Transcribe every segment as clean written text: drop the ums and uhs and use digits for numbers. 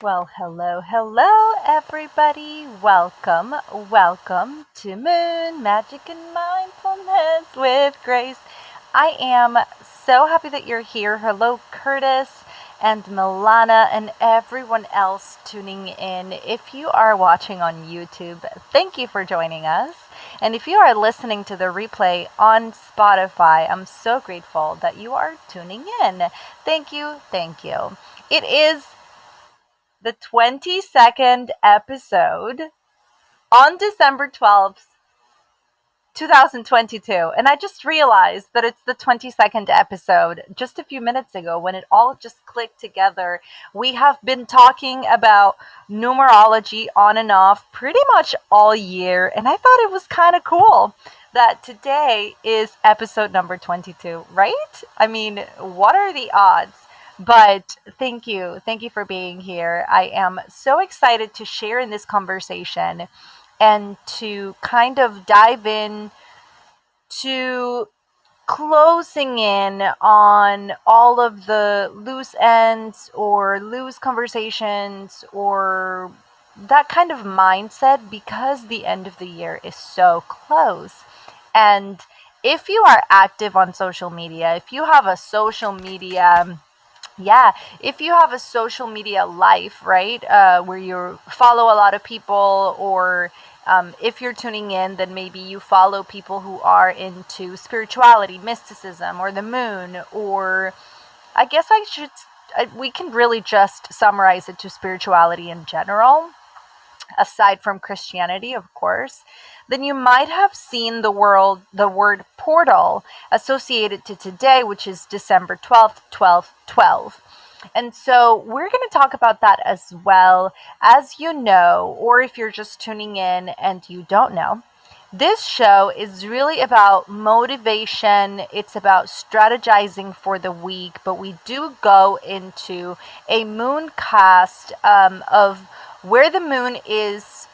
Well, hello, everybody. Welcome to Moon Magic and Mindfulness with Grace. I am so happy that you're here. Hello, Curtis and Milana and everyone else tuning in. If you are watching on YouTube, thank you for joining us. And if you are listening to the replay on Spotify, I'm so grateful that you are tuning in. Thank you, thank you. It is the 22nd episode on December 12th, 2022. And I just realized that it's the 22nd episode just a few minutes ago when it all just clicked together. We have been talking about numerology on and off pretty much all year. And I thought it was kind of cool that today is episode number 22, right? I mean, what are the odds? But thank you. Thank you for being here. I am so excited to share in this conversation and to kind of dive in to closing in on all of the loose ends or loose conversations or that kind of mindset because the end of the year is so close. And if you are active on social media, if you have a social media yeah, if you have a social media life, right, where you follow a lot of people, or if you're tuning in, then maybe you follow people who are into spirituality, mysticism, or the moon, or I guess we can really just summarize it to spirituality in general aside from Christianity, of course, then you might have seen the word portal associated to today, which is December 12th, 12. And so we're going to talk about that as well. As you know, or if you're just tuning in and you don't know, this show is really about motivation. It's about strategizing for the week, but we do go into a moon cast of where the moon is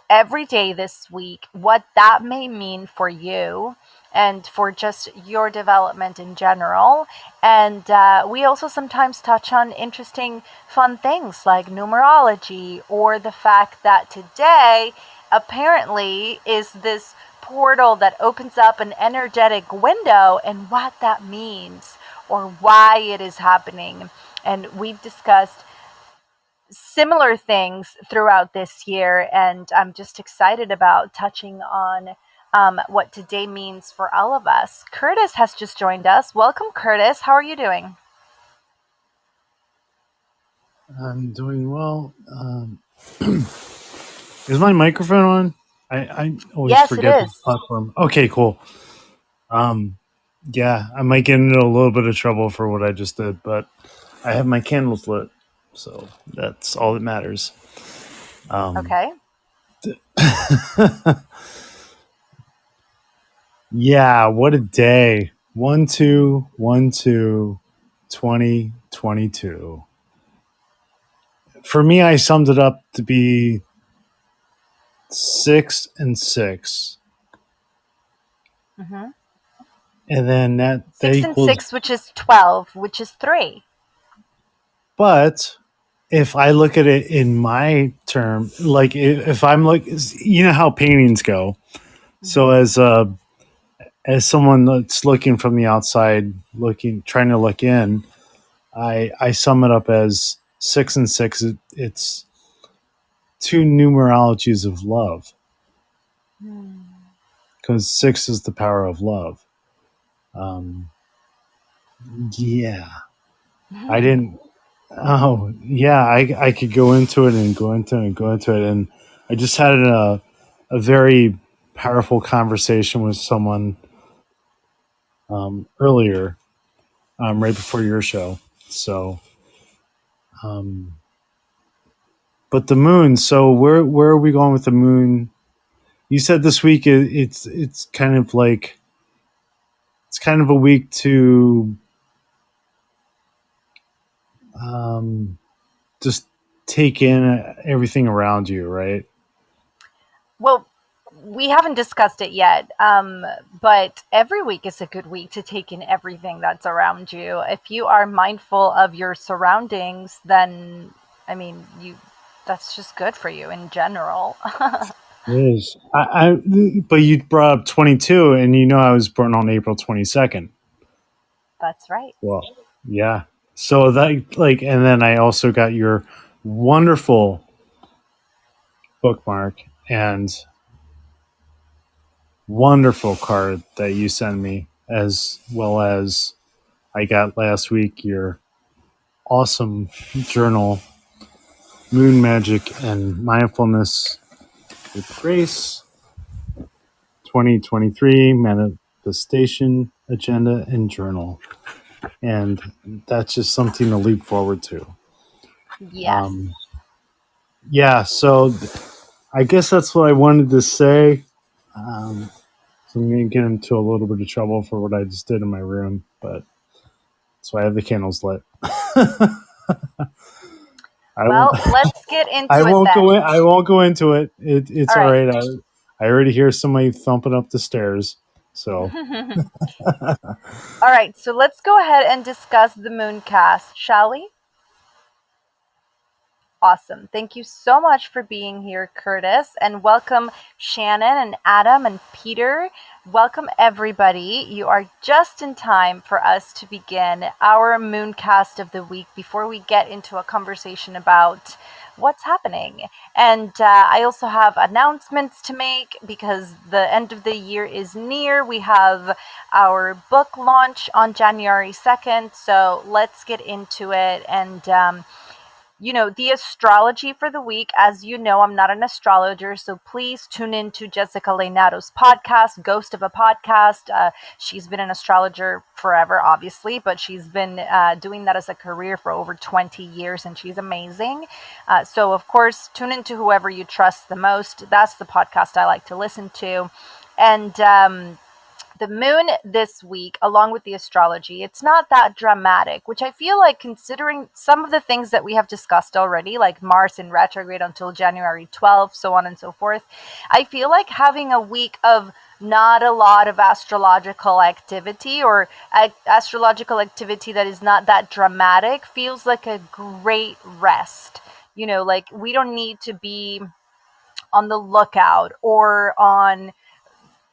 every day this week, what that may mean for you and for just your development in general. And we also sometimes touch on interesting, fun things like numerology or the fact that today apparently is this portal that opens up an energetic window and what that means or why it is happening. And we've discussed similar things throughout this year, and I'm just excited about touching on what today means for all of us. Curtis has just joined us. Welcome, Curtis. How are you doing? I'm doing well. Is my microphone on? I always Yes, it forget the is. platform. Okay, cool. Um, yeah, I might get into a little bit of trouble for what I just did, but I have my candles lit, so that's all that matters. Okay. Yeah, what a day. 1/2/1/2/2022. For me, I summed it up to be 6 and 6. Mm-hmm. And then that 6 and 6, equals, which is 12, which is 3. but if I look at it in my term, like if I'm like, you know how paintings go. So Mm-hmm. as someone that's looking from the outside, trying to look in, I sum it up as 6 and 6. It's two numerologies of love because 6 is the power of love. Um, yeah, I Mm-hmm. didn't. Oh, yeah, I could go into it and go into it and go into it. And I just had a very powerful conversation with someone earlier, right before your show. So, um, but the moon. So where are we going with the moon? You said this week it's kind of like it's kind of a week to um, just take in everything around you, right? Well, we haven't discussed it yet, but every week is a good week to take in everything that's around you. If you are mindful of your surroundings, then I mean, that's just good for you in general. It is. But you brought up 22, and you know I was born on April 22nd. That's right. Well, yeah. So that and then I also got your wonderful bookmark and wonderful card that you sent me, as well as I got last week your awesome journal, Moon Magic and Mindfulness with Grace 2023 Manifestation Agenda and Journal. And that's just something to look forward to. Yes. Um, yeah, so I guess that's what I wanted to say. So I'm going to get into a little bit of trouble for what I just did in my room, but so I have the candles lit. I won't. Well, let's get I into it won't go in. then. I won't go into it. It's All all right. right. I already hear somebody thumping up the stairs. So All right, so let's go ahead and discuss the Mooncast, shall we? Awesome. Thank you so much for being here, Curtis, and welcome Shannon and Adam and Peter. Welcome, everybody. You are just in time for us to begin our Mooncast of the week before we get into a conversation about what's happening. And I also have announcements to make because the end of the year is near. We have our book launch on January 2nd, so let's get into it. And the astrology for the week, as you know, I'm not an astrologer, so please tune in to Jessica Leynato's podcast, Ghost of a Podcast. She's been an astrologer forever, obviously, but she's been doing that as a career for over 20 years, and she's amazing. So, of course, tune in to whoever you trust the most. That's the podcast I like to listen to. And the moon this week, along with the astrology, it's not that dramatic, which I feel like, considering some of the things that we have discussed already, like Mars in retrograde until January 12th, so on and so forth, I feel like having a week of not a lot of astrological activity, or astrological activity that is not that dramatic, feels like a great rest. Like, we don't need to be on the lookout or on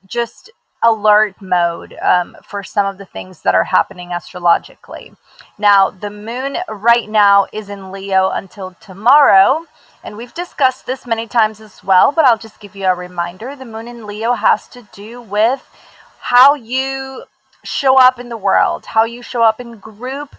just alert mode for some of the things that are happening astrologically. Now, the moon right now is in Leo until tomorrow. And we've discussed this many times as well, but I'll just give you a reminder. The moon in Leo has to do with how you show up in the world, how you show up in group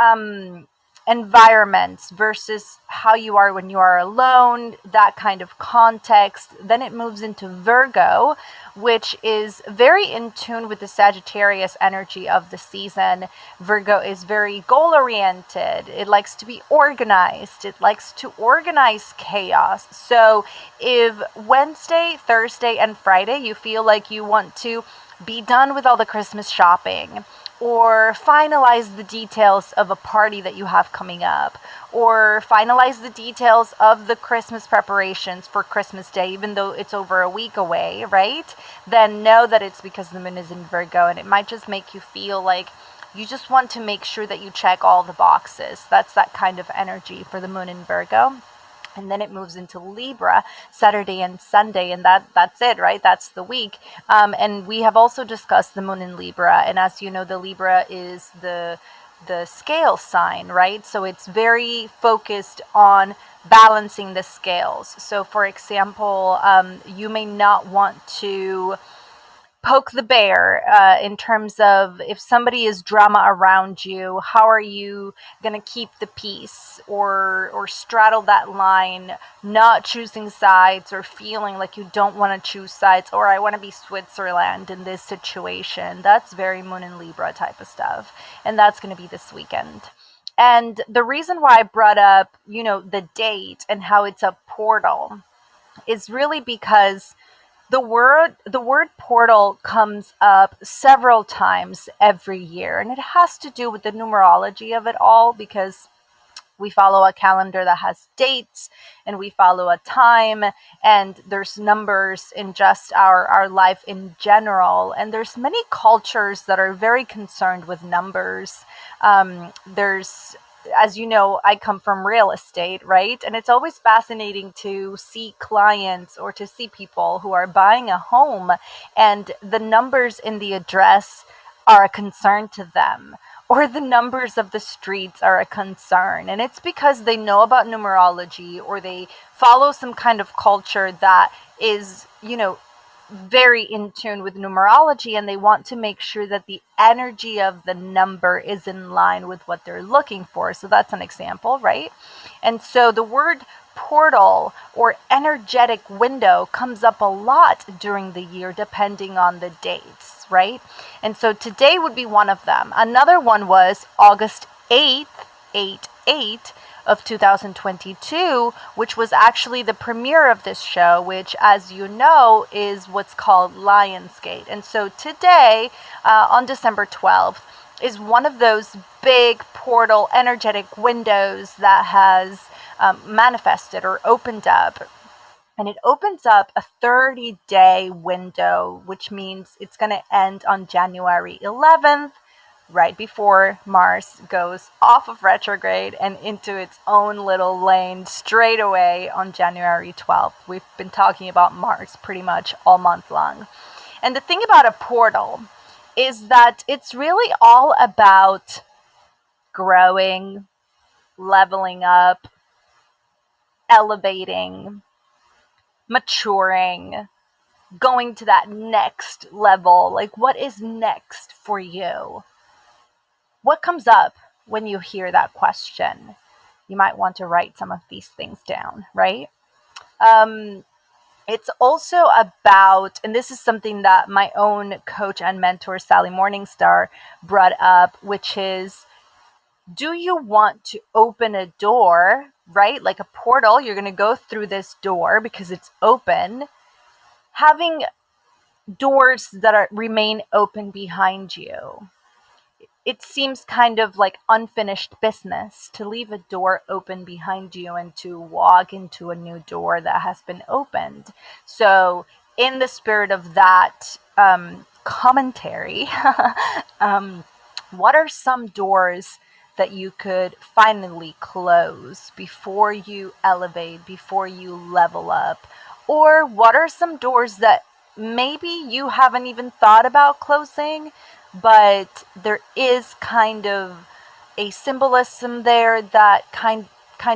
um, environments versus how you are when you are alone, that kind of context. Then it moves into Virgo, which is very in tune with the Sagittarius energy of the season. Virgo is very goal oriented, it likes to be organized, it likes to organize chaos. So if Wednesday, Thursday, and Friday you feel like you want to be done with all the Christmas shopping, or finalize the details of a party that you have coming up, or finalize the details of the Christmas preparations for Christmas Day, even though it's over a week away, right? Then know that it's because the moon is in Virgo, and it might just make you feel like you just want to make sure that you check all the boxes. That's that kind of energy for the moon in Virgo. And then it moves into Libra Saturday and Sunday, and that's it, right? That's the week. And we have also discussed the moon in Libra, and as you know, the Libra is the scale sign, right? So it's very focused on balancing the scales. So, for example, you may not want to poke the bear in terms of, if somebody is drama around you, how are you going to keep the peace, or straddle that line, not choosing sides, or feeling like you don't want to choose sides, or I want to be Switzerland in this situation. That's very moon and Libra type of stuff, and that's going to be this weekend. And the reason why I brought up, the date and how it's a portal, is really because the word portal comes up several times every year, and it has to do with the numerology of it all, because we follow a calendar that has dates, and we follow a time, and there's numbers in just our life in general, and there's many cultures that are very concerned with numbers. There's as you know, I come from real estate, right? And it's always fascinating to see clients or to see people who are buying a home and the numbers in the address are a concern to them, or the numbers of the streets are a concern. And it's because they know about numerology or they follow some kind of culture that is, very in tune with numerology, and they want to make sure that the energy of the number is in line with what they're looking for. So that's an example, right? And so the word portal or energetic window comes up a lot during the year depending on the dates, right? And so today would be one of them. Another one was August 8th, 8/8 of 2022, which was actually the premiere of this show, which, as you know, is what's called Lionsgate. And so today, on December 12th, is one of those big portal energetic windows that has manifested or opened up. And it opens up a 30-day window, which means it's going to end on January 11th, right before Mars goes off of retrograde and into its own little lane straight away on January 12th. We've been talking about Mars pretty much all month long. And the thing about a portal is that it's really all about growing, leveling up, elevating, maturing, going to that next level. Like, what is next for you? What comes up when you hear that question? You might want to write some of these things down, right? It's also about, and this is something that my own coach and mentor, Sally Morningstar, brought up, which is, do you want to open a door, right? Like a portal, you're going to go through this door because it's open, having doors that remain open behind you. It seems kind of like unfinished business to leave a door open behind you and to walk into a new door that has been opened. So, in the spirit of that commentary, what are some doors that you could finally close before you elevate, before you level up? Or what are some doors that maybe you haven't even thought about closing, but there is kind of a symbolism there that kind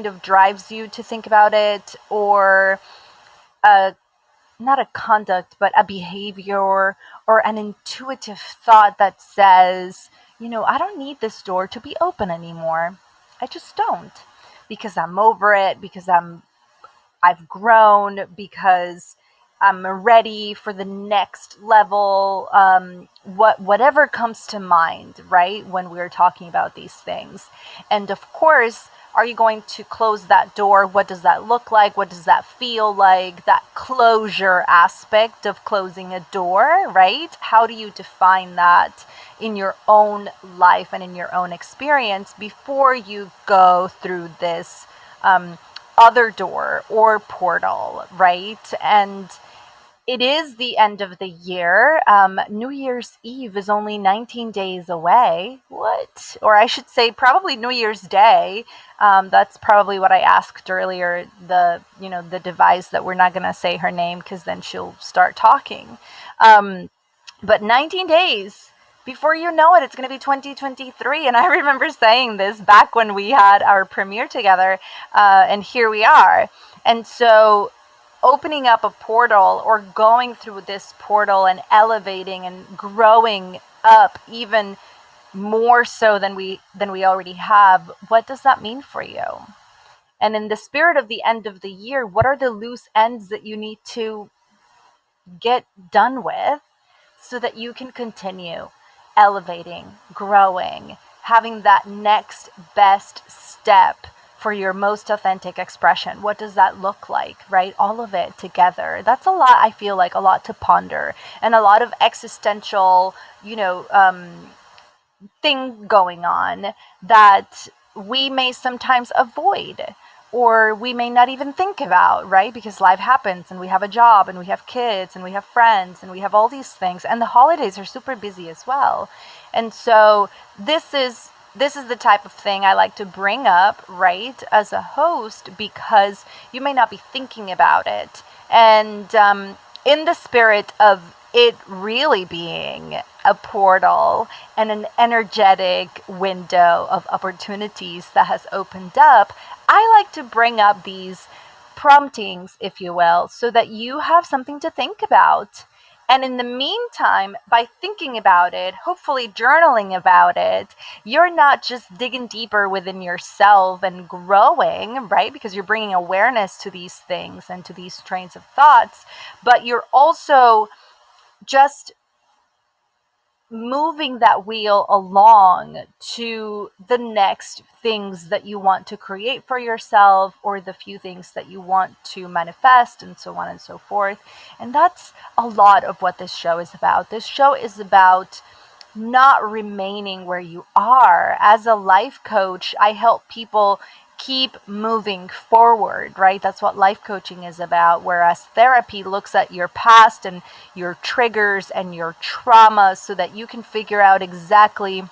of drives you to think about it, or a, not a conduct, but a behavior or an intuitive thought that says, I don't need this door to be open anymore. I just don't, because I'm over it, because I've grown, because I'm ready for the next level. Whatever comes to mind, right, when we're talking about these things. And of course, are you going to close that door? What does that look like? What does that feel like? That closure aspect of closing a door, right? How do you define that in your own life and in your own experience before you go through this other door or portal, right? And it is the end of the year. New Year's Eve is only 19 days away. What? Or I should say, probably New Year's Day. That's probably what I asked earlier. The device that we're not gonna say her name because then she'll start talking. But 19 days. Before you know it, it's going to be 2023. And I remember saying this back when we had our premiere together, and here we are. And so opening up a portal or going through this portal and elevating and growing up even more so than we already have, what does that mean for you? And in the spirit of the end of the year, what are the loose ends that you need to get done with so that you can continue elevating, growing, having that next best step for your most authentic expression? What does that look like, right? All of it together. That's a lot, I feel like, a lot to ponder, and a lot of existential, thing going on that we may sometimes avoid, or we may not even think about, right? Because life happens and we have a job and we have kids and we have friends and we have all these things, and the holidays are super busy as well. And so this is this is the type of thing I like to bring up, right, as a host, because you may not be thinking about it. And in the spirit of it really being a portal and an energetic window of opportunities that has opened up, I like to bring up these promptings, if you will, so that you have something to think about. And in the meantime, by thinking about it, hopefully journaling about it, you're not just digging deeper within yourself and growing, right? Because you're bringing awareness to these things and to these trains of thoughts, but you're also just moving that wheel along to the next things that you want to create for yourself, or the few things that you want to manifest, and so on and so forth. And that's a lot of what this show is about. This show is about not remaining where you are. As a life coach, I help people keep moving forward, right? That's what life coaching is about. Whereas therapy looks at your past and your triggers and your traumas so that you can figure out exactly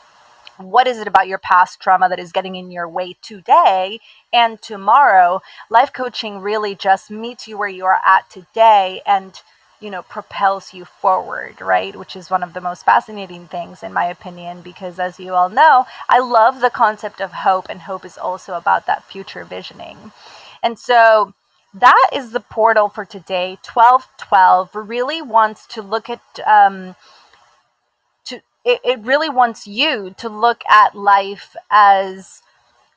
what is it about your past trauma that is getting in your way today and tomorrow. Life coaching really just meets you where you are at today and propels you forward, right? Which is one of the most fascinating things, in my opinion, because as you all know, I love the concept of hope, and hope is also about that future visioning. And so that is the portal for today. 1212 really wants to look at it really wants you to look at life as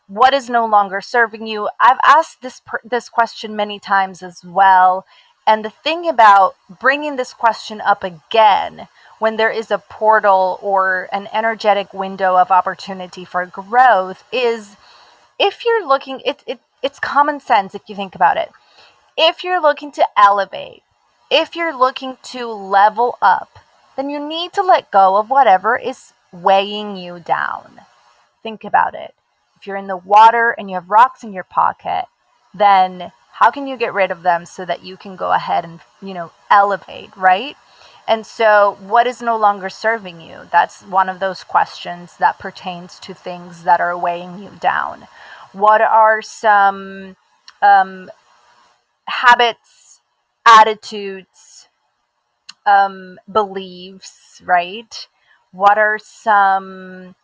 what is no longer serving you. I've asked this question many times as well. And the thing about bringing this question up again when there is a portal or an energetic window of opportunity for growth is, if you're looking, it's common sense if you think about it. If you're looking to elevate, if you're looking to level up, then you need to let go of whatever is weighing you down. Think about it. If you're in the water and you have rocks in your pocket, then how can you get rid of them so that you can go ahead and, elevate, right? And so what is no longer serving you? That's one of those questions that pertains to things that are weighing you down. What are some habits, attitudes, beliefs, right? What are some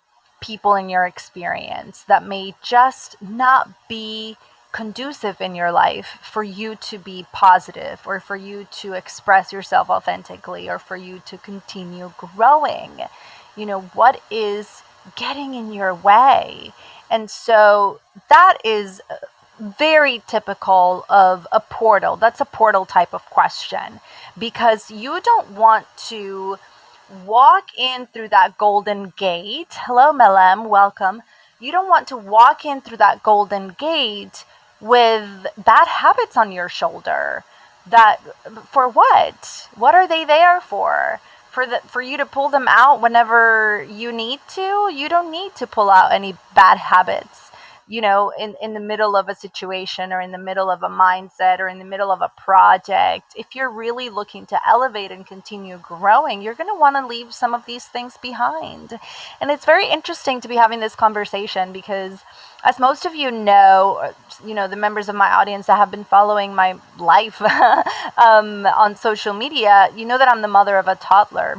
people in your experience that may just not be conducive in your life for you to be positive, or for you to express yourself authentically, or for you to continue growing? What is getting in your way? And so that is very typical of a portal. That's a portal type of question, because you don't want to walk in through that golden gate. Hello, Melem, welcome. You don't want to walk in through that golden gate with bad habits on your shoulder. That, for what? What are they there for? For you to pull them out whenever you need to? You don't need to pull out any bad habits in the middle of a situation, or in the middle of a mindset, or in the middle of a project. If you're really looking to elevate and continue growing, you're going to want to leave some of these things behind. And it's very interesting to be having this conversation because, as most of the members of my audience that have been following my life on social media, that I'm the mother of a toddler.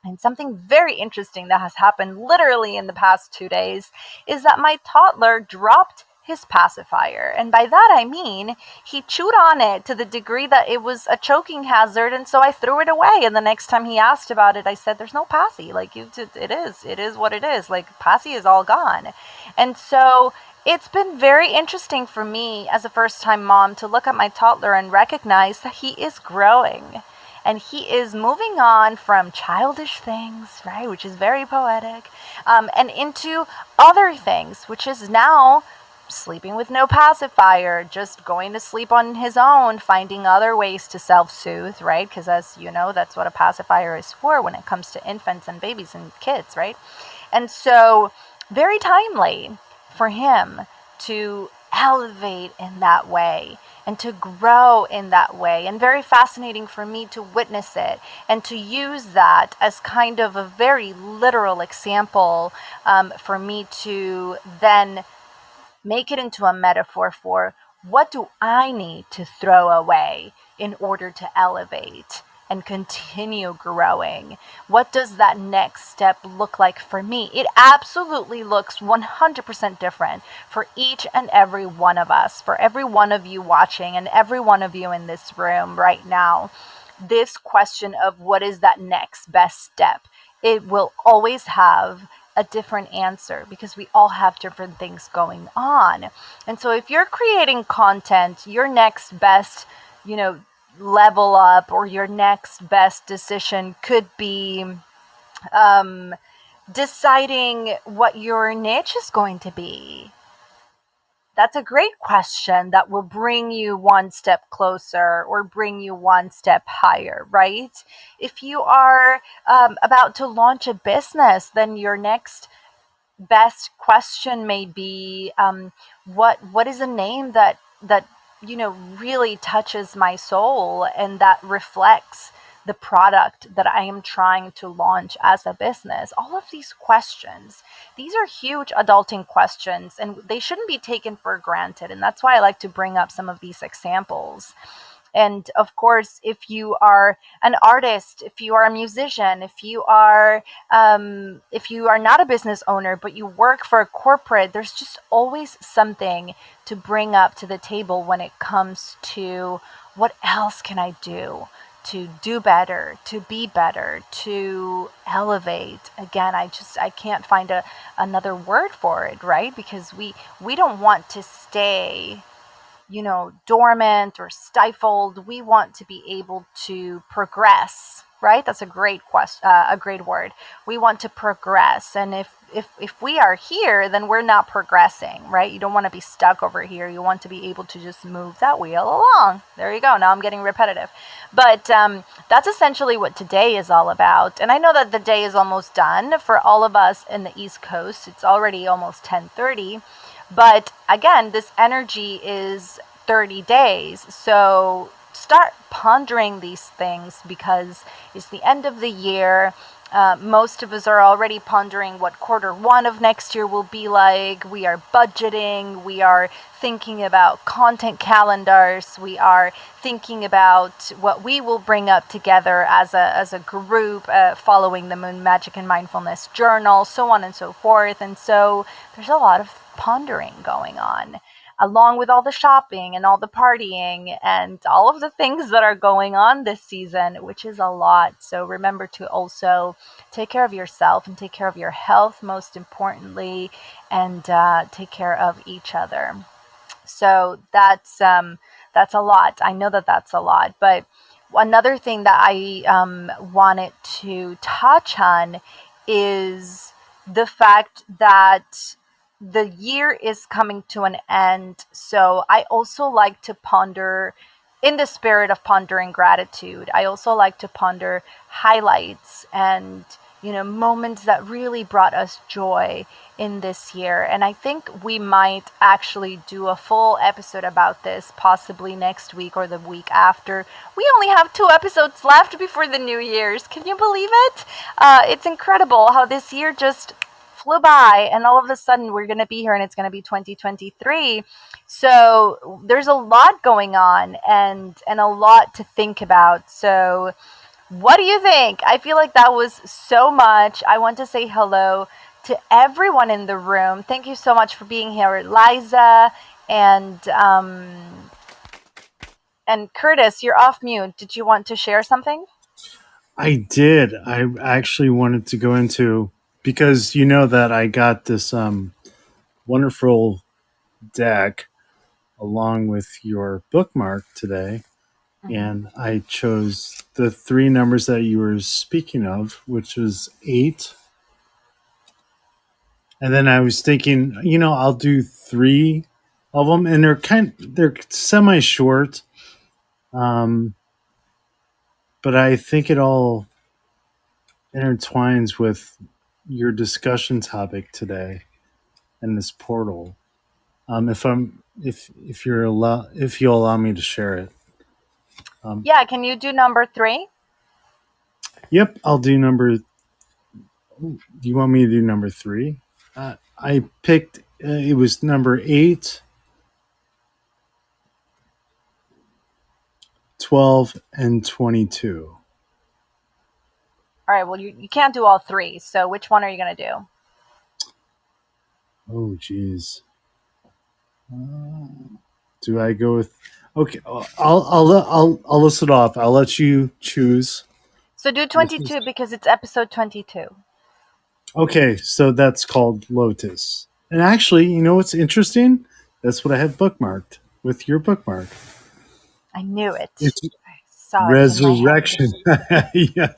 And something very interesting that has happened literally in the past 2 days is that my toddler dropped his pacifier. And by that I mean he chewed on it to the degree that it was a choking hazard, and so I threw it away. And the next time he asked about it, I said, there's no passy. Like, it is what it is. Like, passy is all gone. And so it's been very interesting for me as a first-time mom to look at my toddler and recognize that he is growing. And he is moving on from childish things, right, which is very poetic, and into other things, which is now sleeping with no pacifier, just going to sleep on his own, finding other ways to self-soothe, right? Because as you know, that's what a pacifier is for when it comes to infants and babies and kids, right? And so very timely for him to elevate in that way and to grow in that way. And very fascinating for me to witness it and to use that as kind of a very literal example, for me to then make it into a metaphor for what do I need to throw away in order to elevate and continue growing? What does that next step look like for me? It absolutely looks 100% different for each and every one of us, for every one of you watching and every one of you in this room right now. This question of what is that next best step, it will always have a different answer because we all have different things going on. And so if you're creating content, your next best, level up or your next best decision could be um, deciding what your niche is going to be. That's a great question that will bring you one step closer or bring you one step higher, right? If you are about to launch a business, then your next best question may be, what is a name that really touches my soul and that reflects the product that I am trying to launch as a business. All of these questions, these are huge adulting questions and they shouldn't be taken for granted, and that's why I like to bring up some of these examples. And of course, if you are an artist, if you are a musician, if you are not a business owner but you work for a corporate, there's just always something to bring up to the table when it comes to what else can I do to do better, to be better, to elevate. Again, I can't find another word for it, right? Because we don't want to stay dormant or stifled. We want to be able to progress, right? That's a great question, a great word. We want to progress, and if we are here, then we're not progressing, right? You don't want to be stuck over here. You want to be able to just move that wheel along. There you go. Now I'm getting repetitive, but that's essentially what today is all about. And I know that the day is almost done for all of us in the East Coast. It's already almost 10:30. But again, this energy is 30 days. So start pondering these things because it's the end of the year. Most of us are already pondering what quarter 1 of next year will be like. We are budgeting. We are thinking about content calendars. We are thinking about what we will bring up together as a group, following the Moon Magic and Mindfulness journal, so on and so forth. And so there's a lot of pondering going on, along with all the shopping and all the partying and all of the things that are going on this season, which is a lot. So remember to also take care of yourself and take care of your health, most importantly, and take care of each other. So that's a lot. I know that that's a lot, but another thing that I wanted to touch on is the fact that the year is coming to an end. So I also like to ponder, in the spirit of pondering gratitude, I also like to ponder highlights and, moments that really brought us joy in this year. And I think we might actually do a full episode about this, possibly next week or the week after. We only have 2 episodes left before the New Year's. Can you believe it? It's incredible how this year just flew by and all of a sudden we're going to be here and it's going to be 2023. So there's a lot going on and a lot to think about. So what do you think? I feel like that was so much. I want to say hello to everyone in the room. Thank you so much for being here, Liza and Curtis. You're off mute. Did you want to share something? I did. I actually wanted to go into, because you know that I got this wonderful deck along with your bookmark today, Mm-hmm. and I chose the 3 numbers that you were speaking of, which was 8. And then I was thinking, I'll do 3 of them, and they're semi short, um, but I think it all intertwines with your discussion topic today and this portal. If I'm if you'll allow me to share it. Yeah, can you do number 3? Yep, I'll do number. Do you want me to do number 3? I picked. It was number 8, 12, and 22. All right, well, you can't do all 3, so which one are you going to do? Oh, geez. Do I go with? Okay, I'll list it off. I'll let you choose. So do This is 22 because it's episode 22. okay. So that's called Lotus. And actually, you know what's interesting? That's what I had bookmarked with your bookmark. I knew it. It's I saw it in my head. Resurrection. Yeah.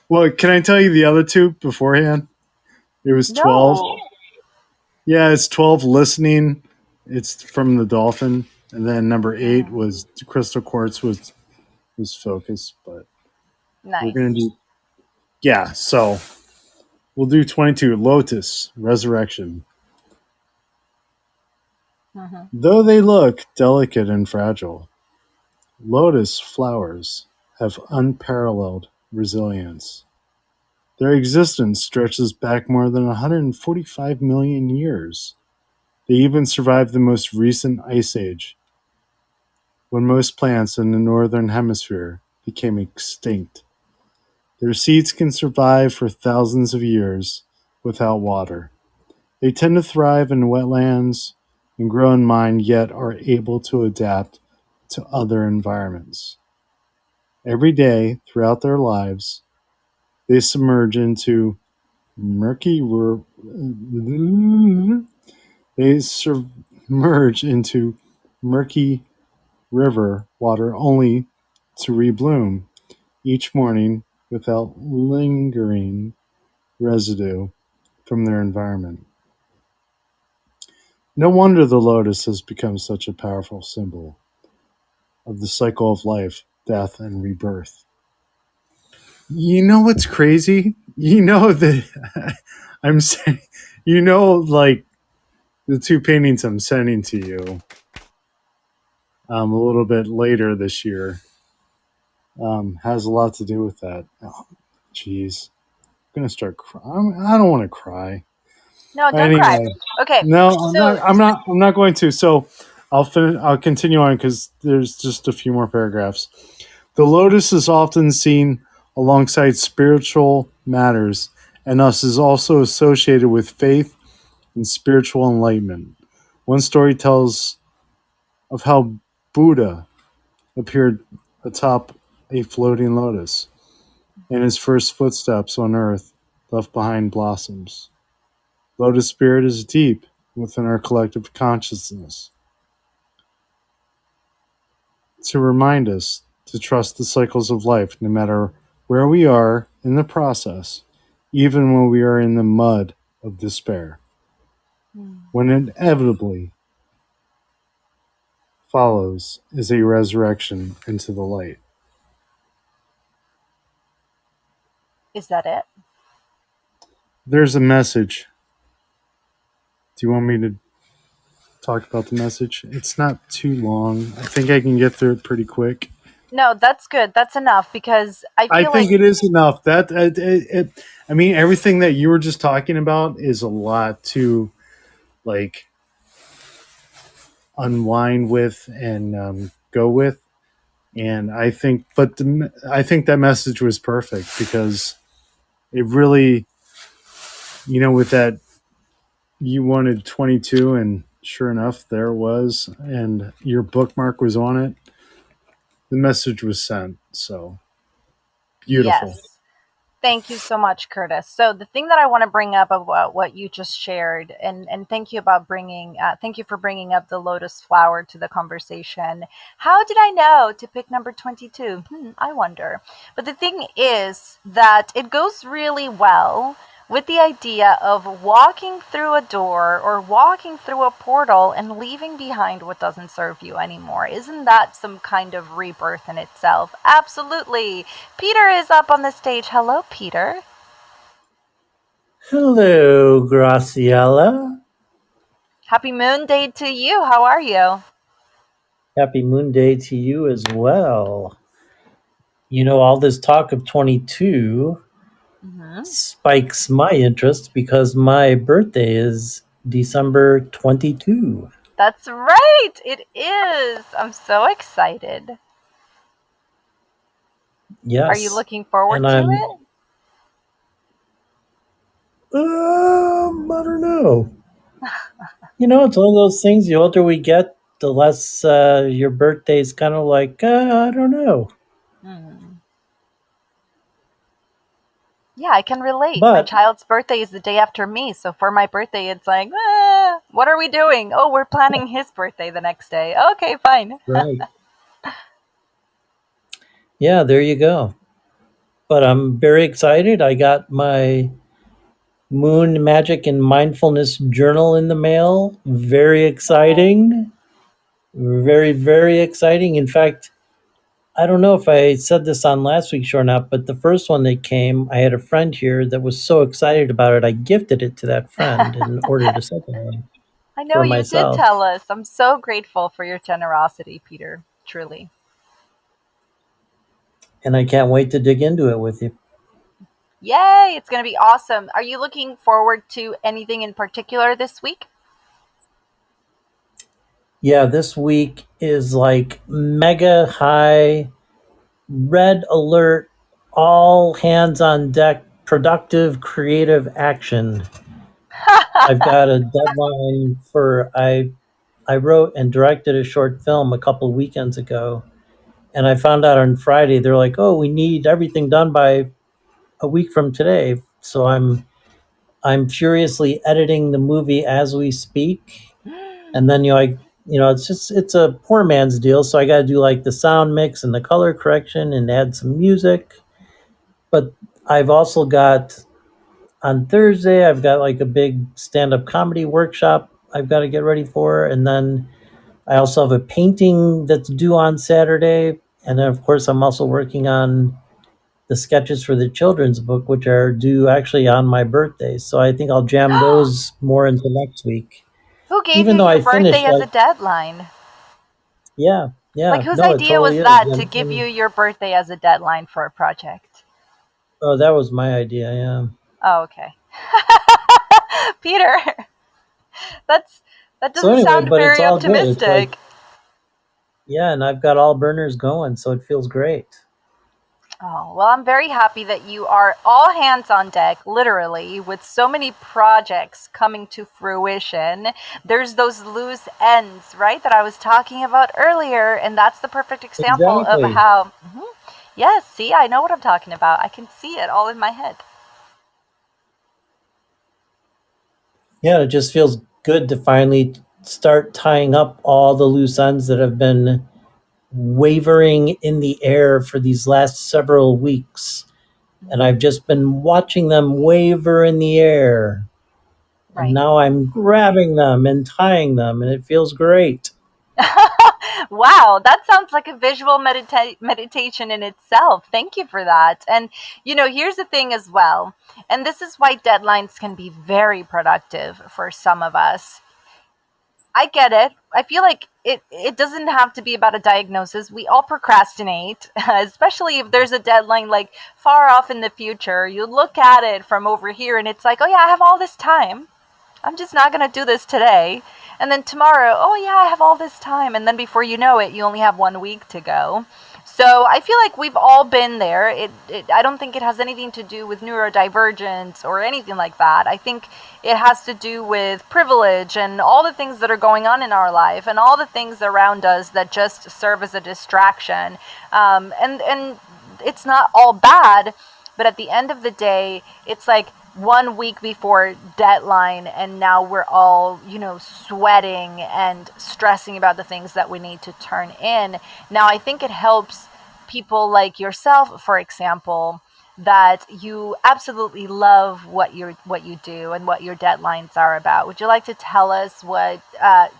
Well, can I tell you the other two beforehand? It was 12. No. Yeah, it's 12 listening. It's from the dolphin. And then number 8 Mm, was crystal quartz was focus, but we're nice. going to do yeah, so we'll do 22 Lotus Resurrection. Hmm. Though they look delicate and fragile, lotus flowers have unparalleled resilience. Their existence stretches back more than 145 million years. They even survived the most recent ice age, when most plants in the northern hemisphere became extinct. Their seeds can survive for thousands of years without water. They tend to thrive in wetlands and grow in mine, yet are able to adapt to other environments. Every day throughout their lives, they submerge into murky they submerge into murky river water only to rebloom each morning without lingering residue from their environment. No wonder the lotus has become such a powerful symbol of the cycle of life, death, and rebirth. You know what's crazy? You know that I'm saying, like the two paintings I'm sending to you a little bit later this year has a lot to do with that. Oh, jeez, I'm gonna start crying. I don't want to cry. No, don't cry. Anyway, Okay, no, I'm not. so I'm not. I'm not going to. So I'll finish. I'll continue on because there's just a few more paragraphs. The lotus is often seen alongside spiritual matters, and thus is also associated with faith and spiritual enlightenment. One story tells of how Buddha appeared atop a floating lotus, and his first footsteps on earth left behind blossoms. Lotus spirit is deep within our collective consciousness to remind us to trust the cycles of life no matter where we are in the process, even when we are in the mud of despair. When inevitably follows is a resurrection into the light. is that it? There's a message. Do you want me to talk about the message? It's not too long. I think I can get through it pretty quick. No, that's good. That's enough because I I feel like think it is enough. That I mean, everything that you were just talking about is a lot to like unwind with and go with. And I think, I think that message was perfect because it really, with that, you wanted 22, and sure enough, there it was, and your bookmark was on it. The message was sent. So beautiful. yes. Thank you so much, Curtis. So the thing that I want to bring up about what you just shared, and thank you for bringing up the lotus flower to the conversation. How did I know to pick number 22? I wonder. But the thing is that it goes really well with the idea of walking through a door or walking through a portal and leaving behind what doesn't serve you anymore. Isn't that some kind of rebirth in itself? Absolutely. Peter is up on the stage. Hello, Peter. Hello, Graciela. Happy Moon Day to you. How are you? Happy Moon Day to you as well. All this talk of 22 Hmm. spikes my interest because my birthday is December 22. That's right. It is. I'm so excited. Are you Yes. looking forward And to I'm, it? I don't know. It's one of those things, the older we get, the less your birthday's kind of like, I don't know. Hmm. Yeah, I can relate. My But, child's birthday is the day after me, so for my birthday, it's like, what are we doing? Oh, we're planning his birthday the next day. Okay, fine. right. Yeah, there you go. But I'm very excited. I got my Moon Magic and Mindfulness Journal in the mail. Very Oh. exciting. Very, very exciting. In fact, I don't know if I said this on last week's show or not, but the first one that came, I had a friend here that was so excited about it, I gifted it to that friend and ordered a second one I know for you did tell myself. us. I'm so grateful for your generosity, Peter. Truly. And I can't wait to dig into it with you. Yay, it's going to be awesome. Are you looking forward to anything in particular this week? Yeah, this week is like mega high, red alert, all hands on deck, productive, creative action. I've got a deadline for I wrote and directed a short film a couple weekends ago, and I found out on Friday they're like, "Oh, we need everything done by a week from today." So I'm furiously editing the movie as we speak, and then it's a poor man's deal, so I got to do like the sound mix and the color correction and add some music. But I've also got on Thursday, I've got like a big stand up comedy workshop I've got to get ready for. And then I also have a painting that's due on Saturday. And then, of course, I'm also working on the sketches for the children's book, which are due actually on my birthday. So I think I'll jam those more into next week. Who gave you Even though your I birthday finished, as a like, deadline? yeah, Like, yeah, whose no, it idea totally was is. that to give you your birthday as a deadline for a project? Oh, that was my idea. Yeah. Oh, okay. Peter, that's that So doesn't anyway, sound but it's very all good. It's like, optimistic. yeah, and I've got all burners going, so it feels great. Oh, well, I'm very happy that you are all hands on deck, literally, with so many projects coming to fruition. There's those loose ends, right, that I was talking about earlier, and that's the perfect example of Exactly. how. Mhm. Yes, see, I know what I'm talking about. I can see it all in my head. Yeah, it just feels good to finally start tying up all the loose ends that have been wavering in the air for these last several weeks. And I've Mhm. just been watching them waver in the air. And Right. now I'm grabbing them and tying them, and it feels great. Wow, that sounds like a visual meditation in itself. Thank you for that. And, here's the thing as well. And this is why deadlines can be very productive for some of us. I get it. I feel like it doesn't have to be about a diagnosis. We all procrastinate, especially if there's a deadline like far off in the future. You look at it from over here and it's like, oh yeah, I have all this time. I'm just not going to do this today. And then tomorrow, oh yeah, I have all this time. And then before you know it, you only have 1 week to go. So I feel like we've all been there. I don't think it has anything to do with neurodivergence or anything like that. I think it has to do with privilege and all the things that are going on in our life and all the things around us that just serve as a distraction. And it's not all bad, but at the end of the day, it's like 1 week before deadline, and now we're all, sweating and stressing about the things that we need to turn in. Now, I think it helps people like yourself, for example, that you absolutely love what you do and what your deadlines are about. Would you like to tell us what?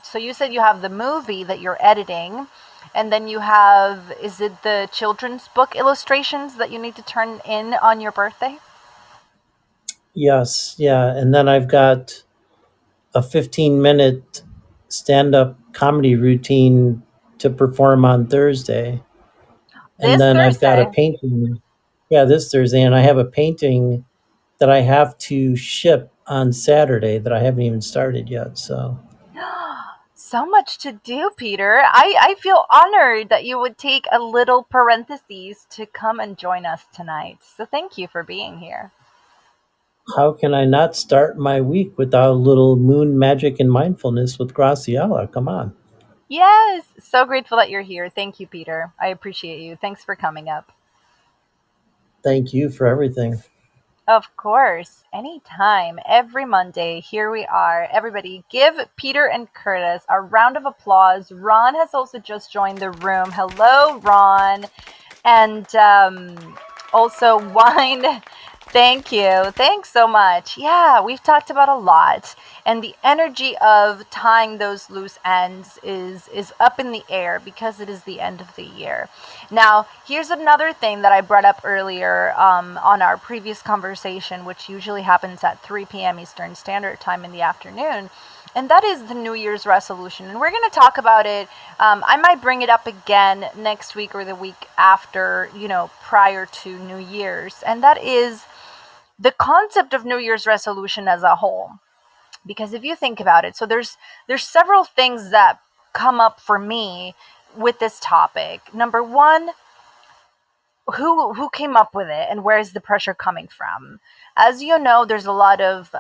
So you said you have the movie that you're editing, and then you have, is it the children's book illustrations that you need to turn in on your birthday? Yes, yeah. And then I've got a 15-minute stand-up comedy routine to perform on Thursday. And This then I've got a Thursday. painting. Yeah, this Thursday, and I have a painting that I have to ship on Saturday that I haven't even started yet. So So much to do, Peter. I feel honored that you would take a little parentheses to come and join us tonight. So thank you for being here. how can I not start my week without a little moon magic and mindfulness with Graciela? Come on. Yes, so grateful that you're here. Thank you, Peter. I appreciate you. Thanks for coming up. Thank you for everything. Of course, anytime, every Monday, here we are. Everybody, give Peter and Curtis a round of applause. Ron has also just joined the room. Hello, Ron. And also, Wine. Thank you. Thanks so much. Yeah, we've talked about a lot, and the energy of tying those loose ends is up in the air because it is the end of the year. Now, here's another thing that I brought up earlier on our previous conversation, which usually happens at 3 p.m. Eastern Standard Time in the afternoon. And that is the New Year's resolution. And we're going to talk about it. I might bring it up again next week or the week after, prior to New Year's. And that is the concept of New Year's resolution as a whole. Because if you think about it, so there's several things that come up for me with this topic. Number one, who came up with it and where is the pressure coming from? As you know, there's a lot of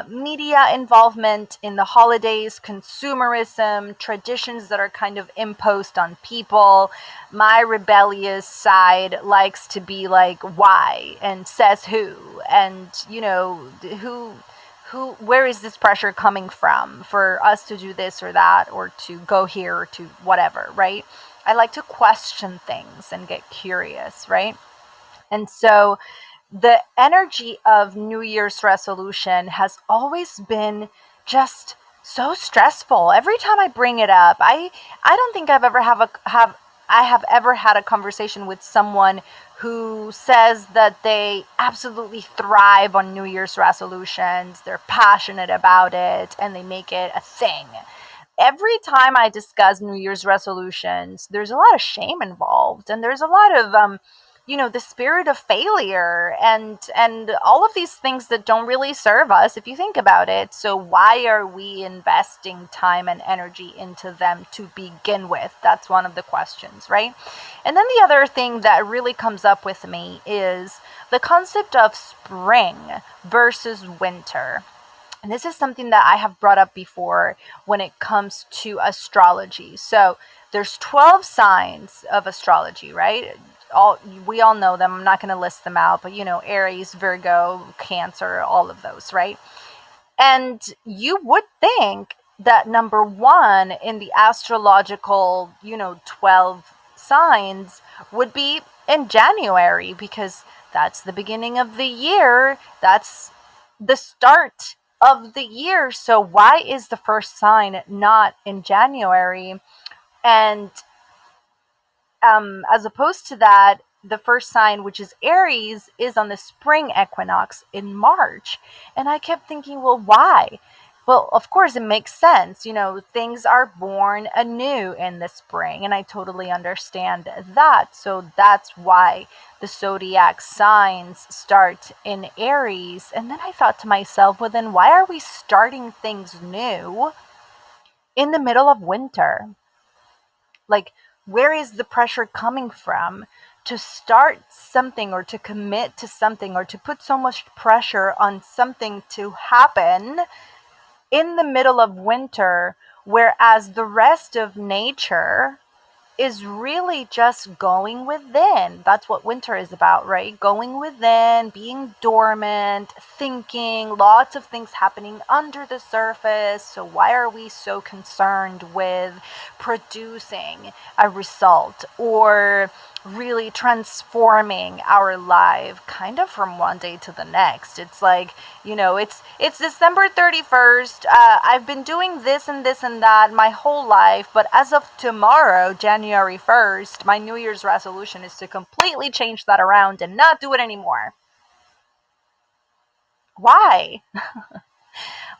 media involvement in the holidays, consumerism, traditions that are kind of imposed on people. My rebellious side likes to be like, why, and says who, and who, where is this pressure coming from for us to do this or that, or to go here, or to whatever, right? I like to question things and get curious, right? And so the energy of New Year's resolution has always been just so stressful. Every time I bring it up, I don't think I have ever had a conversation with someone who says that they absolutely thrive on New Year's resolutions, they're passionate about it, and they make it a thing. Every time I discuss New Year's resolutions, there's a lot of shame involved, and there's a lot of the spirit of failure and all of these things that don't really serve us if you think about it. So why are we investing time and energy into them to begin with? That's one of the questions, right? And then the other thing that really comes up with me is the concept of spring versus winter. And this is something that I have brought up before when it comes to astrology. So there's 12 signs of astrology, right? We all know them. I'm not going to list them out, but Aries, Virgo, Cancer, all of those, right? And you would think that number one in the astrological, 12 signs would be in January, because that's the beginning of the year. That's the start of the year. So why is the first sign not in January? And as opposed to that, the first sign, which is Aries, is on the spring equinox in March. And I kept thinking, well, why? Well, of course, it makes sense. Things are born anew in the spring, and I totally understand that. So that's why the zodiac signs start in Aries. And then I thought to myself, well, then why are we starting things new in the middle of winter? Like, where is the pressure coming from to start something, or to commit to something, or to put so much pressure on something to happen in the middle of winter, whereas the rest of nature is really just going within? That's what winter is about, right? Going within, being dormant, thinking, lots of things happening under the surface. So why are we so concerned with producing a result, or really transforming our life kind of from one day to the next? It's like, it's December 31st. I've been doing this and this and that my whole life, but as of tomorrow, January 1st, my New Year's resolution is to completely change that around and not do it anymore. Why?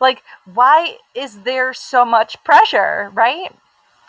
Like, why is there so much pressure, right?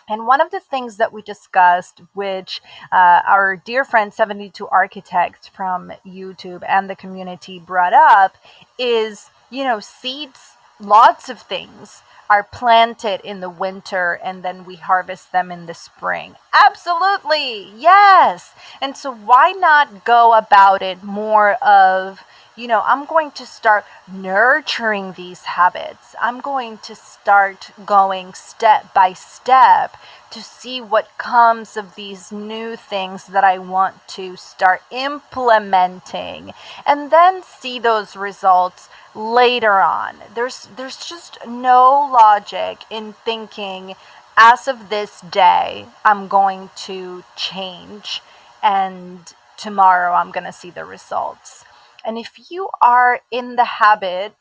And one of the things that we discussed, which our dear friend 72 Architect from YouTube and the community brought up, is, seeds, lots of things are planted in the winter and then we harvest them in the spring. Absolutely, yes. And so why not go about it more of, I'm going to start nurturing these habits. I'm going to start going step by step to see what comes of these new things that I want to start implementing, and then see those results later on. There's just no logic in thinking, as of this day I'm going to change and tomorrow I'm going to see the results. And if you are in the habit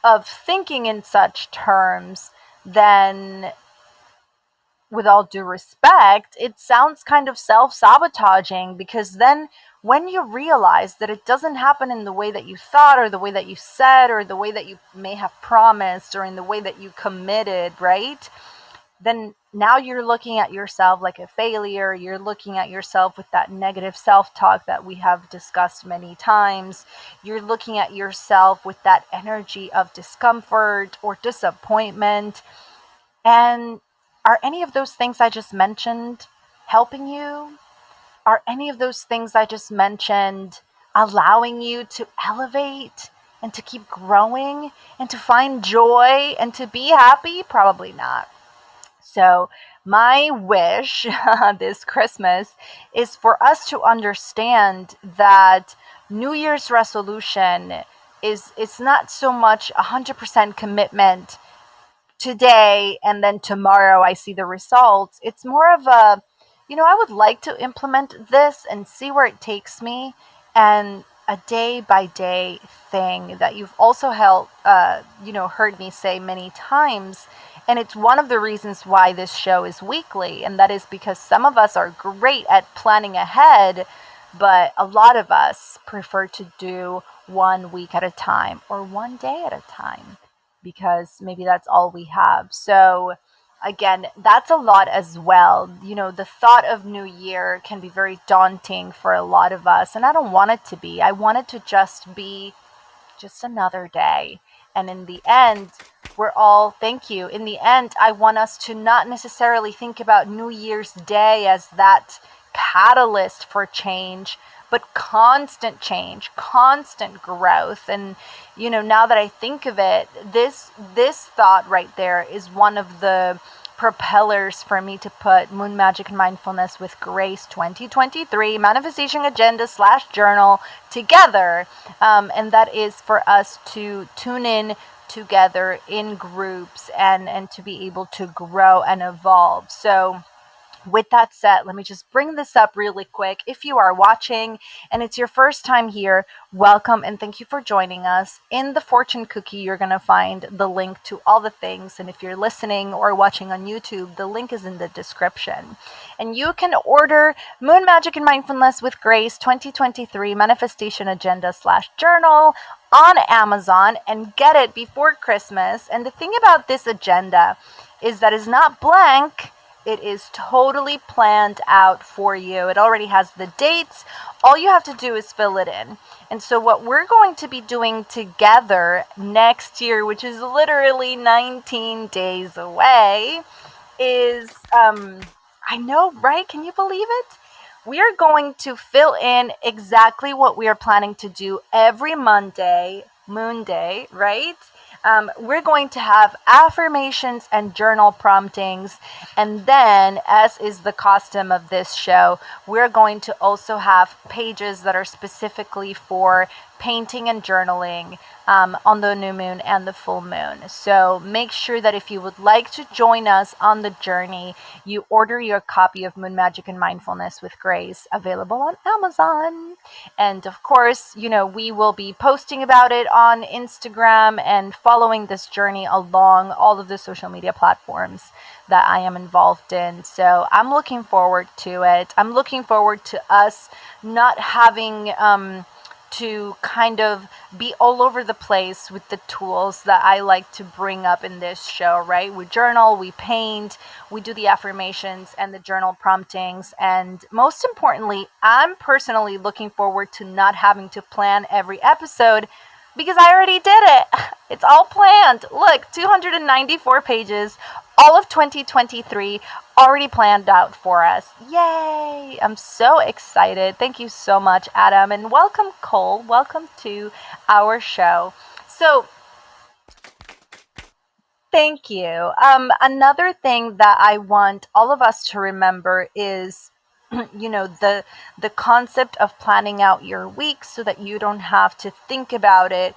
of thinking in such terms, then with all due respect, it sounds kind of self sabotaging, because then when you realize that it doesn't happen in the way that you thought, or the way that you said, or the way that you may have promised, or in the way that you committed, right? Then now you're looking at yourself like a failure. You're looking at yourself with that negative self talk that we have discussed many times. You're looking at yourself with that energy of discomfort or disappointment. And are any of those things I just mentioned helping you? Are any of those things I just mentioned allowing you to elevate and to keep growing and to find joy and to be happy? Probably not. So, my wish this Christmas is for us to understand that New Year's resolution is, it's not so much 100% commitment today and then tomorrow I see the results. It's more of a, I would like to implement this and see where it takes me, and a day by day thing that you've also heard me say many times. And it's one of the reasons why this show is weekly, and that is because some of us are great at planning ahead, but a lot of us prefer to do 1 week at a time or 1 day at a time, because maybe that's all we have. So, again, that's a lot as well. The thought of New Year can be very daunting for a lot of us, and I don't want it to be. I want it to just be just another day. And in the end, thank you. In the end, I want us to not necessarily think about New Year's Day as that catalyst for change, but constant change, constant growth. And, now that I think of it, this thought right there is one of the propellers for me to put Moon Magic and Mindfulness with Grace 2023 manifestation agenda / journal together. And that is for us to tune in together in groups and to be able to grow and evolve. So, with that said, let me just bring this up really quick. If you are watching and it's your first time here, welcome and thank you for joining us. In the fortune cookie, you're going to find the link to all the things. And if you're listening or watching on YouTube, the link is in the description. And you can order Moon Magic and Mindfulness with Grace 2023 manifestation agenda / journal on Amazon and get it before Christmas. And the thing about this agenda is that it's not blank. It is totally planned out for you. It already has the dates. All you have to do is fill it in. And so what we're going to be doing together next year, which is literally 19 days away, is, I know, right? Can you believe it? We are going to fill in exactly what we are planning to do every Monday, Moon Day, right? We're going to have affirmations and journal promptings. And then, as is the custom of this show, we're going to also have pages that are specifically for painting and journaling on the new moon and the full moon. So make sure that if you would like to join us on the journey, you order your copy of Moon Magic and Mindfulness with Grace, available on Amazon. And of course, we will be posting about it on Instagram and following this journey along all of the social media platforms that I am involved in. So I'm looking forward to it. I'm looking forward to us not having to kind of be all over the place with the tools that I like to bring up in this show, right? We journal, we paint, we do the affirmations and the journal promptings. And most importantly, I'm personally looking forward to not having to plan every episode because I already did it. It's all planned. Look, 294 pages, all of 2023 already planned out for us. Yay! I'm so excited. Thank you so much, Adam. And welcome, Cole. Welcome to our show. So, thank you. Another thing that I want all of us to remember is, the concept of planning out your week so that you don't have to think about it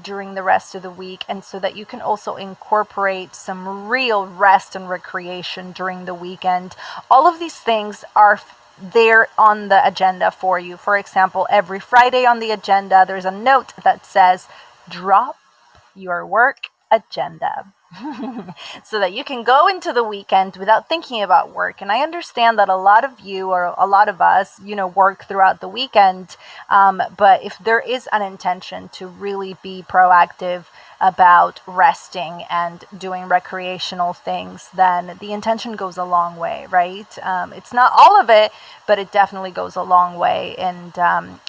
during the rest of the week, and so that you can also incorporate some real rest and recreation during the weekend. All of these things are there on the agenda for you. For example, every Friday on the agenda, there's a note that says, drop your work agenda. So that you can go into the weekend without thinking about work. And I understand that a lot of you, or a lot of us, work throughout the weekend. But if there is an intention to really be proactive about resting and doing recreational things, then the intention goes a long way, right? It's not all of it, but it definitely goes a long way, and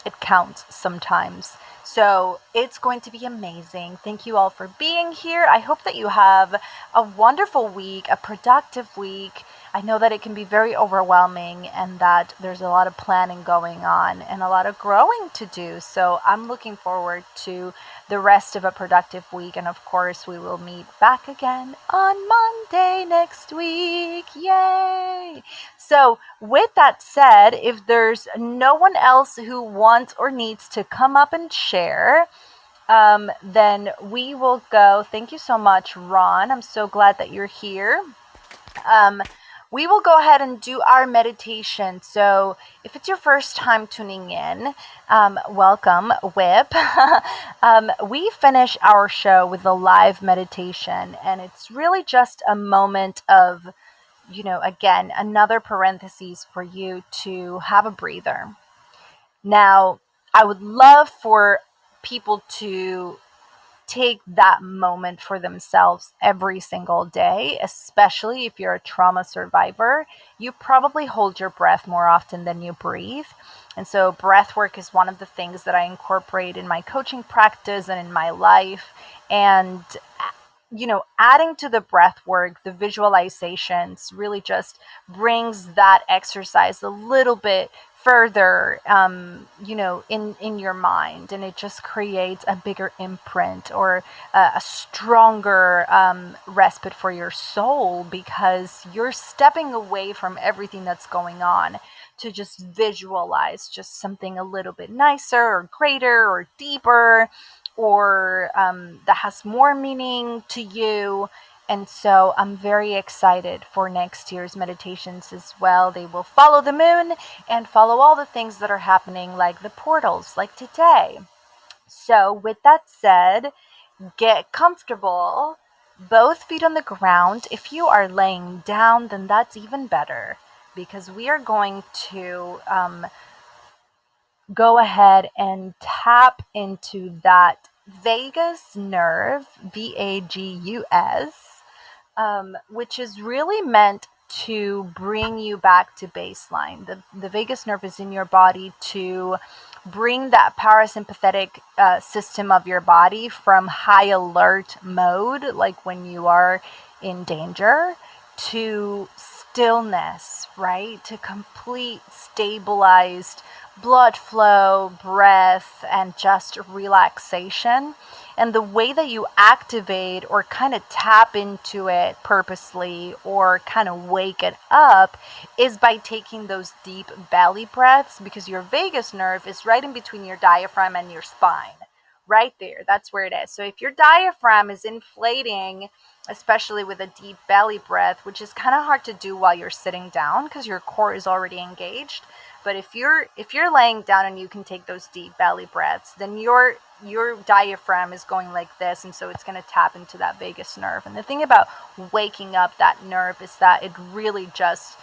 it counts sometimes. So it's going to be amazing. Thank you all for being here. I hope that you have a wonderful week, a productive week. I know that it can be very overwhelming and that there's a lot of planning going on and a lot of growing to do. So I'm looking forward to the rest of a productive week. And of course, we will meet back again on Monday next week. Yay! So with that said, if there's no one else who wants or needs to come up and share, then we will go. Thank you so much, Ron. I'm so glad that you're here. We will go ahead and do our meditation. So if it's your first time tuning in, welcome, Whip. We finish our show with a live meditation, and it's really just a moment of, again, another parenthesis for you to have a breather. Now, I would love for people to take that moment for themselves every single day, especially if you're a trauma survivor. You probably hold your breath more often than you breathe. And so breath work is one of the things that I incorporate in my coaching practice and in my life. And adding to the breath work, the visualizations really just brings that exercise a little bit further, in your mind, and it just creates a bigger imprint, or a stronger respite for your soul, because you're stepping away from everything that's going on to just visualize just something a little bit nicer or greater or deeper, or that has more meaning to you. And so I'm very excited for next year's meditations as well. They will follow the moon and follow all the things that are happening, like the portals, like today. So with that said, get comfortable, both feet on the ground. If you are laying down, then that's even better, because we are going to go ahead and tap into that vagus nerve, VAGUS, which is really meant to bring you back to baseline. The vagus nerve is in your body to bring that parasympathetic system of your body from high alert mode, like when you are in danger, to stillness, right? To complete stabilized blood flow, breath, and just relaxation. And the way that you activate or kind of tap into it purposely, or kind of wake it up, is by taking those deep belly breaths, because your vagus nerve is right in between your diaphragm and your spine. Right there, that's where it is. So if your diaphragm is inflating, especially with a deep belly breath, which is kind of hard to do while you're sitting down because your core is already engaged, but if you're laying down and you can take those deep belly breaths, then your diaphragm is going like this, and so it's going to tap into that vagus nerve. And the thing about waking up that nerve is that it really just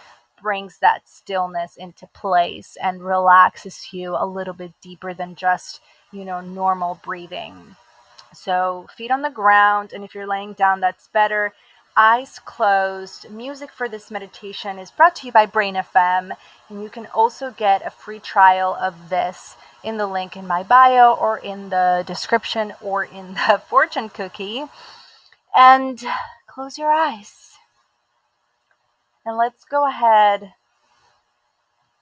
brings that stillness into place and relaxes you a little bit deeper than just, normal breathing. So feet on the ground, and if you're laying down, that's better. Eyes closed. Music for this meditation is brought to you by Brain FM, and you can also get a free trial of this in the link in my bio or in the description or in the fortune cookie. And close your eyes. And let's go ahead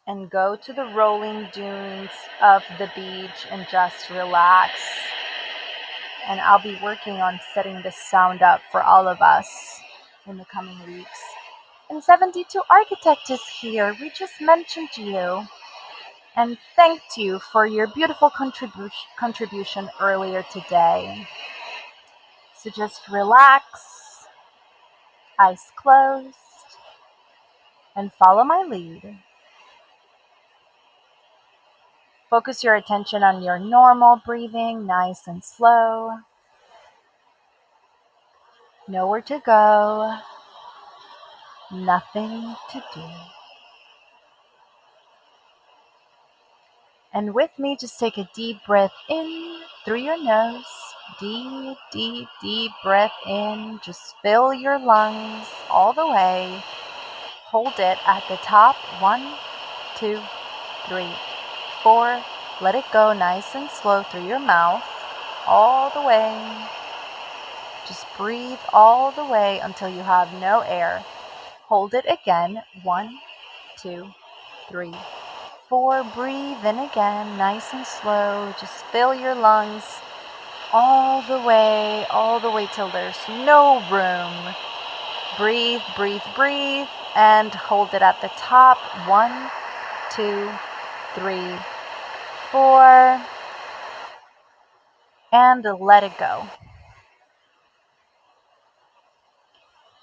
and go to the rolling dunes of the beach and just relax. And I'll be working on setting this sound up for all of us in the coming weeks. And 72 Architect is here. We just mentioned you and thanked you for your beautiful contribution earlier today. So just relax, eyes closed, and follow my lead. Focus your attention on your normal breathing, nice and slow. Nowhere to go, nothing to do. And with me, just take a deep breath in through your nose. Deep, deep, deep breath in. Just fill your lungs all the way. Hold it at the top. 1, 2, 3, 4. Let it go nice and slow through your mouth all the way. Just breathe all the way until you have no air. Hold it again. 1, 2, 3, 4. Breathe in again, nice and slow. Just fill your lungs all the way till there's no room. Breathe, breathe, breathe, and hold it at the top. 1, 2, 3, 4. And let it go.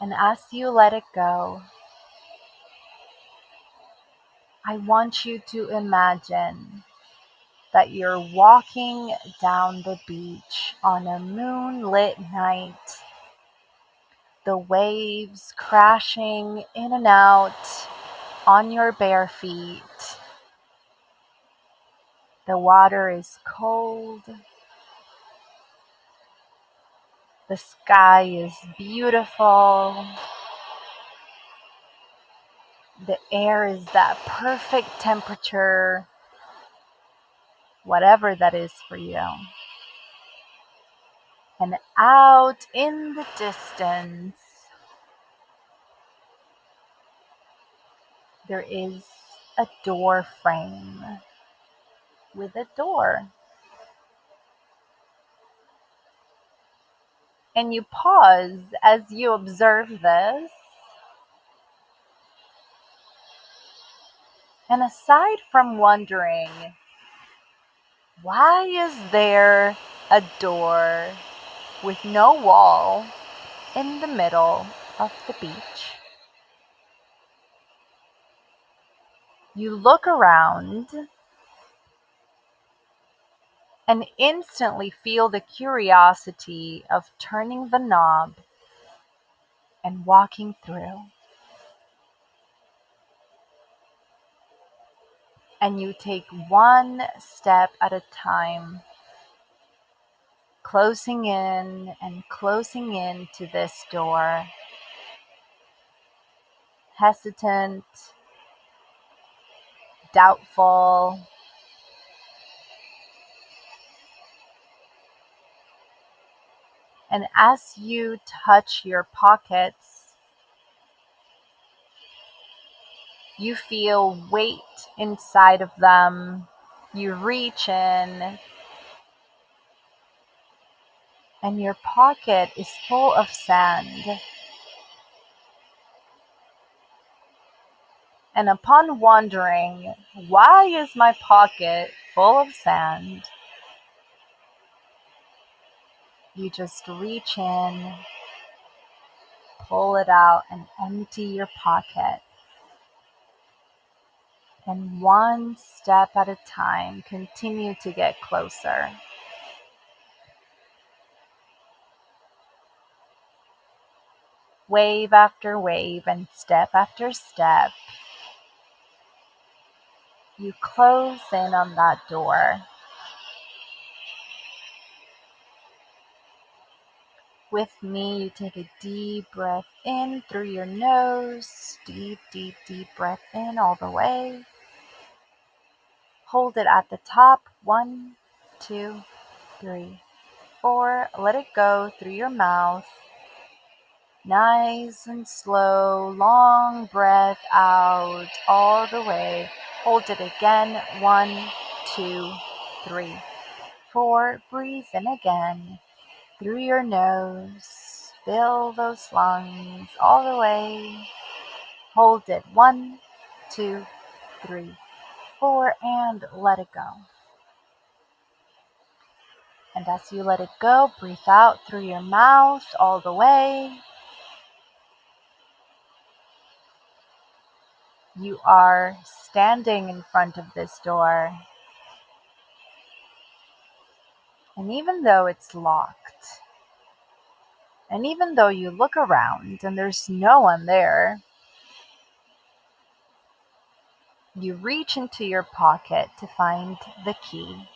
And as you let it go, I want you to imagine that you're walking down the beach on a moonlit night. The waves crashing in and out on your bare feet. The water is cold. The sky is beautiful. The air is that perfect temperature, whatever that is for you. And out in the distance, there is a door frame with a door. And you pause as you observe this. And aside from wondering, why is there a door with no wall in the middle of the beach? You look around and instantly feel the curiosity of turning the knob and walking through. And you take one step at a time, closing in and closing in to this door. Hesitant, doubtful. And as you touch your pockets, you feel weight inside of them. You reach in, and your pocket is full of sand. And upon wondering, why is my pocket full of sand? You just reach in, pull it out, and empty your pocket. And one step at a time, continue to get closer. Wave after wave and step after step, you close in on that door. With me, you take a deep breath in through your nose. Deep, deep, deep breath in all the way. Hold it at the top. 1, 2, 3, 4. Let it go through your mouth. Nice and slow, long breath out all the way. Hold it again. 1, 2, 3, 4. Breathe in again through your nose. Fill those lungs all the way. Hold it. 1, 2, 3, 4, and let it go. And as you let it go, breathe out through your mouth all the way. You are standing in front of this door. And even though it's locked, and even though you look around and there's no one there, you reach into your pocket to find the key.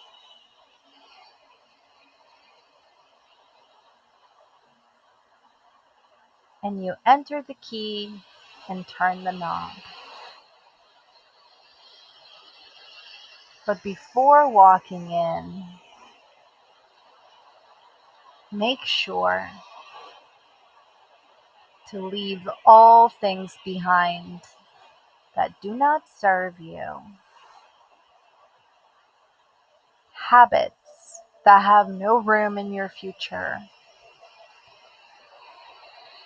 And you enter the key and turn the knob. But before walking in, make sure to leave all things behind that do not serve you. Habits that have no room in your future.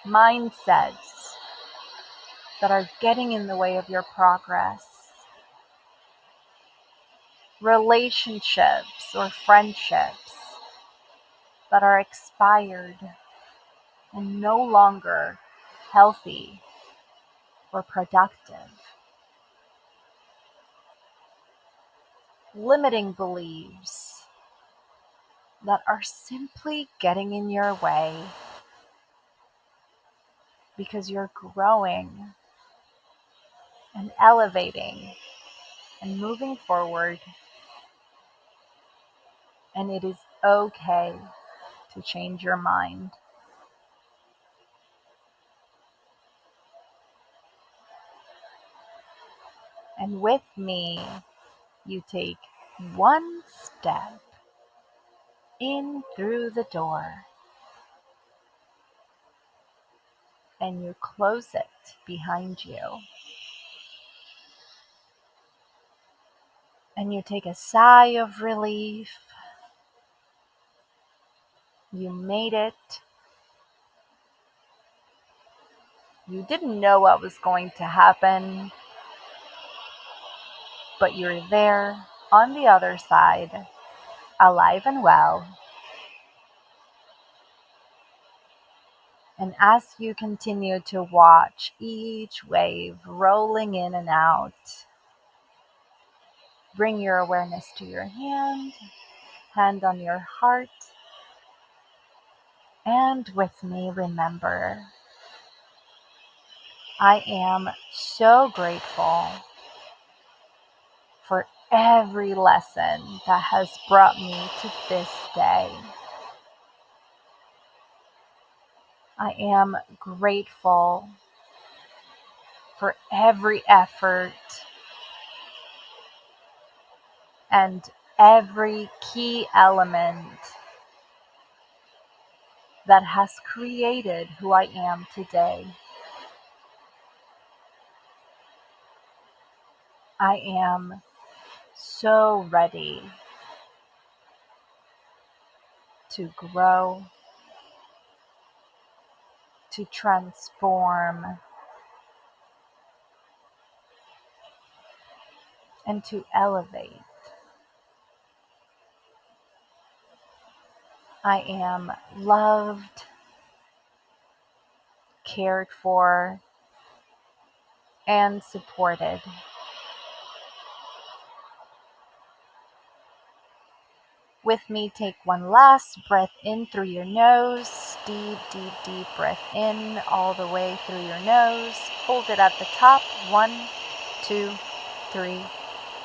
Mindsets that are getting in the way of your progress. Relationships or friendships that are expired and no longer healthy or productive. Limiting beliefs that are simply getting in your way because you're growing and elevating and moving forward, and it is okay to change your mind. And with me, you take one step in through the door and you close it behind you. And you take a sigh of relief. You made it. You didn't know what was going to happen, but you're there on the other side, alive and well. And as you continue to watch each wave rolling in and out, bring your awareness to your hand on your heart, and with me, remember, I am so grateful for every lesson that has brought me to this day. I am grateful for every effort and every key element that has created who I am today. I am so ready to grow, to transform, and to elevate. I am loved, cared for, and supported. With me, take one last breath in through your nose. Deep, deep, deep breath in all the way through your nose. Hold it at the top. 1, 2, 3,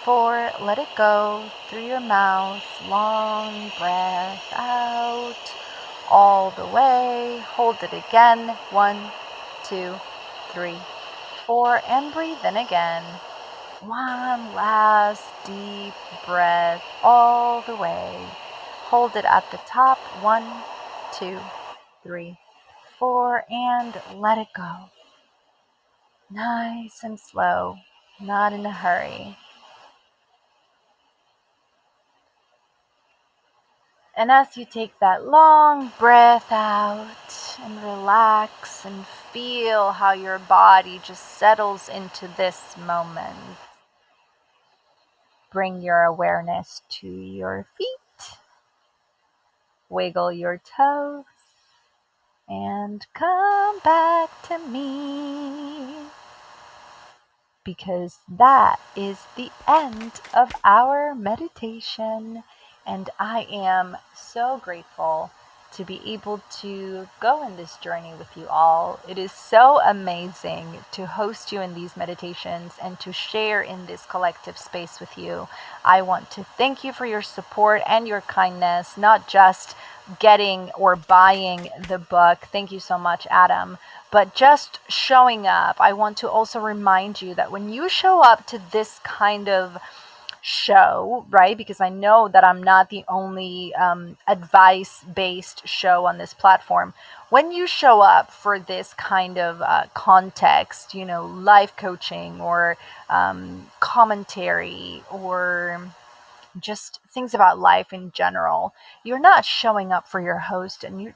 4, let it go through your mouth. Long breath out all the way. Hold it again. 1, 2, 3, 4, and breathe in again. One last deep breath all the way. Hold it at the top. 1, 2, 3, 4, and let it go. Nice and slow, not in a hurry. And as you take that long breath out and relax and feel how your body just settles into this moment, bring your awareness to your feet, wiggle your toes, and come back to me. Because that is the end of our meditation. And I am so grateful to be able to go in this journey with you all. It is so amazing to host you in these meditations and to share in this collective space with you. I want to thank you for your support and your kindness, not just getting or buying the book. Thank you so much, Adam. But just showing up. I want to also remind you that when you show up to this kind of show, right? Because I know that I'm not the only advice-based show on this platform. When you show up for this kind of context, life coaching or commentary or just things about life in general, you're not showing up for your host, and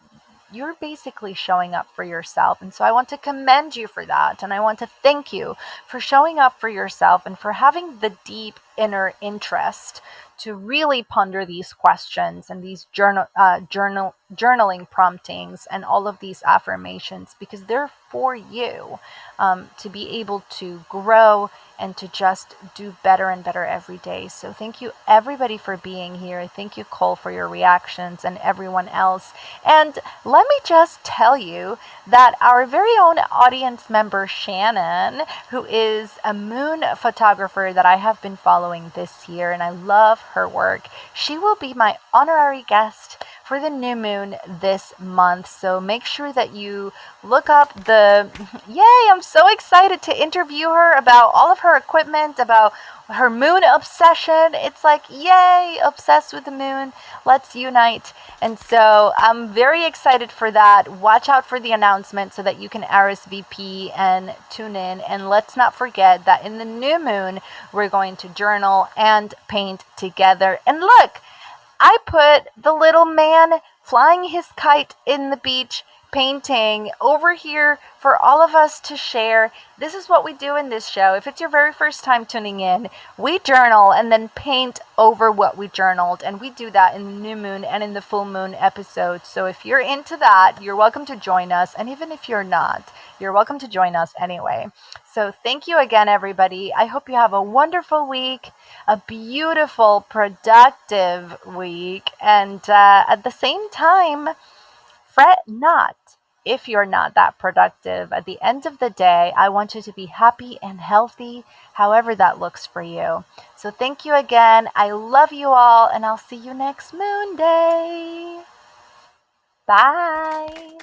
you're basically showing up for yourself. And so I want to commend you for that. And I want to thank you for showing up for yourself and for having the deep inner interest to really ponder these questions and these journaling promptings and all of these affirmations, because they're for you to be able to grow and to just do better and better every day. So thank you everybody for being here. Thank you, Cole, for your reactions, and everyone else. And let me just tell you that our very own audience member, Shannon, who is a moon photographer that I have been following this year, and I love her work, she will be my honorary guest for the new moon this month. So make sure that you look up yay, I'm so excited to interview her about all of her equipment, about her moon obsession. It's like, yay, obsessed with the moon. Let's unite. And so I'm very excited for that. Watch out for the announcement so that you can RSVP and tune in. And let's not forget that in the new moon, we're going to journal and paint together. And look, I put the little man flying his kite in the beach painting over here for all of us to share. This is what we do in this show. If it's your very first time tuning in, we journal and then paint over what we journaled. And we do that in the new moon and in the full moon episodes. So if you're into that, you're welcome to join us. And even if you're not, you're welcome to join us anyway. So thank you again, everybody. I hope you have a wonderful week, a beautiful, productive week. And at the same time, fret not if you're not that productive. At the end of the day, I want you to be happy and healthy, however that looks for you. So thank you again. I love you all, and I'll see you next moon day. Bye.